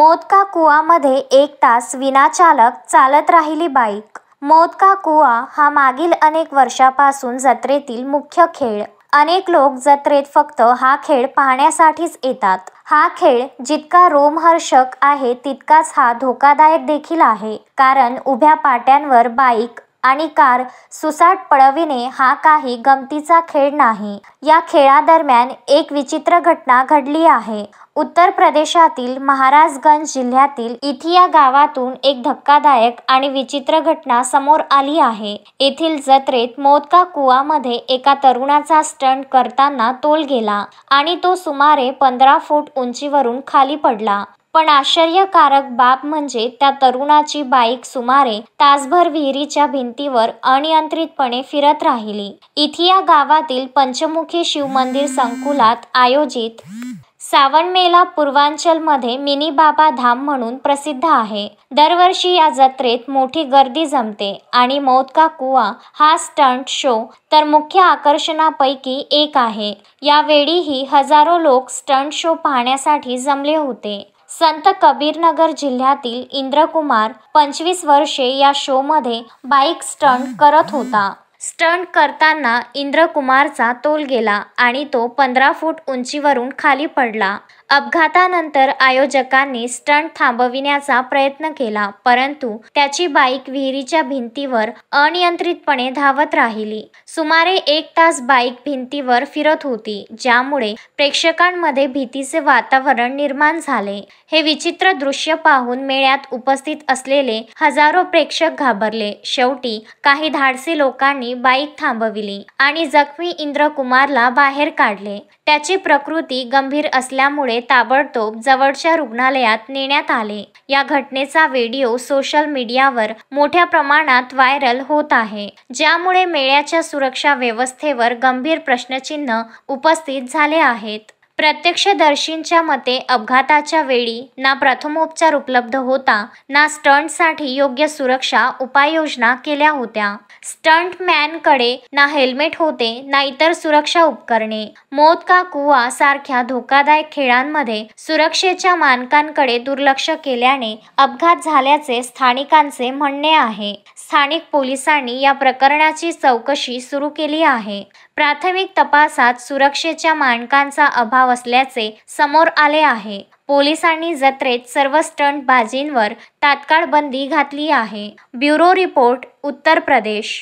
मौत का कुआमध्ये 1 तास विनाचालक चालत राहिली बाईक। मौत का कुआ हा मागील अनेक वर्षापासून जत्रेतील मुख्य खेळ। अनेक लोक जत्रेत फक्त हा खेळ पाहण्यासाठीच येतात। हा खेळ जितका रोमहर्षक आहे तितकाच हा धोकादायक देखील आहे, कारण उभ्या पाट्यांवर बाईक आणि कार सुसाट पळविणे हा काही गमतीचा खेळ नाही। या खेळादरम्यान एक विचित्र घटना घडली आहे। उत्तर प्रदेशातील महाराजगंज जिल्ह्यातील इथी या गावातून एक धक्कादायक आणि विचित्र घटना समोर आली आहे। येथील जत्रेत मौत का कुआमध्ये एका तरुणाचा स्टंट करताना तोल गेला आणि तो सुमारे 15 फूट उंचीवरून खाली पडला। पण आश्चर्यकारक बाब म्हणजे त्या तरुणाची बाईक सुमारे तासभर विहिरीच्या भिंतीवर अनियंत्रितपणे फिरत राहिली। इथी या गावातील पंचमुखी शिवमंदिर संकुलात आयोजित सावन मेला पूर्वांचलमध्ये मिनी बाबा धाम म्हणून प्रसिद्ध आहे। दरवर्षी या जत्रेत मोठी गर्दी जमते आणि मौत का कुआ हा स्टंट शो तर मुख्य आकर्षणापैकी एक आहे। यावेळीही हजारो लोक स्टंट शो पाहण्यासाठी जमले होते। संत कबीरनगर जिल्ह्यातील इंद्रकुमार 25 वर्षे या शोमध्ये बाईक स्टंट करत होता। स्टंट करताना इंद्रकुमारचा तोल गेला आणि तो 15 फूट उंचीवरून खाली पडला। अपघातानंतर आयोजकांनी स्टंट थांबविण्याचा प्रयत्न केला, परंतु त्याची बाईक विहिरीच्या भिंतीवर अनियंत्रितपणे धावत राहिली। सुमारे 1 तास बाईक भिंतीवर फिरत होती, ज्यामुळे प्रेक्षकांमध्ये भीतीचे वातावरण निर्माण झाले। हे विचित्र दृश्य पाहून मेळ्यात उपस्थित असलेले हजारो प्रेक्षक घाबरले। शेवटी काही धाडसी लोकांनी बाईक थांबविली आणि जखमी इंद्रकुमारला बाहेर काढले। त्याची प्रकृती गंभीर असल्यामुळे ताबडतोब जवळच्या रुग्णालयात नेण्यात आले। या घटनेचा व्हिडिओ सोशल मीडियावर मोठ्या प्रमाणात व्हायरल होत आहे, ज्यामुळे मेळ्याच्या सुरक्षा व्यवस्थेवर गंभीर प्रश्नचिन्ह उपस्थित झाले आहेत। प्रत्यक्षदर्शींच्या मते अपघाताच्या वेळी ना प्रथमोपचार उपलब्ध होता, ना स्टंटसाठी योग्य सुरक्षा उपाययोजना केल्या होत्या। स्टंटमॅनकडे ना हेल्मेट होते ना इतर सुरक्षा उपकरणे। मौत का कुआ सारख्या धोकादायक खेळांमध्ये सुरक्षेच्या मानकांकडे दुर्लक्ष केल्याने अपघात झाल्याचे स्थानिकांचे म्हणणे आहे। स्थानिक पोलिसांनी या प्रकरणाची चौकशी सुरू केली आहे। प्राथमिक तपासात सुरक्षेच्या मानकांचा अभाव असल्याचे समोर आले आहे। पोलिसांनी जत्रेत सर्व स्टंटबाजींवर तात्काळ बंदी घातली आहे। Bureau report, Uttar Pradesh.